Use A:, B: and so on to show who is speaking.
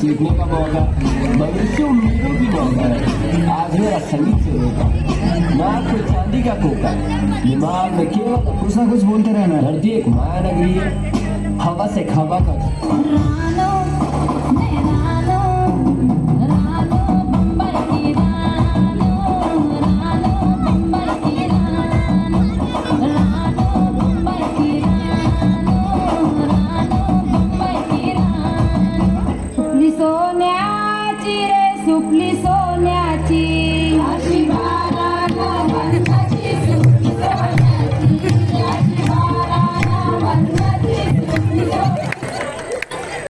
A: सीखने का मौका, भविष्य उम्मीदों की मौका है। आज मेरा संगीत से रोका, नाक पे चांदी का कोका, दिमाग में केवल कुछ ना कुछ बोलते रहना। धरती एक माया नगरी है, हवा से हवा का
B: सोन्याची रे सुपली सो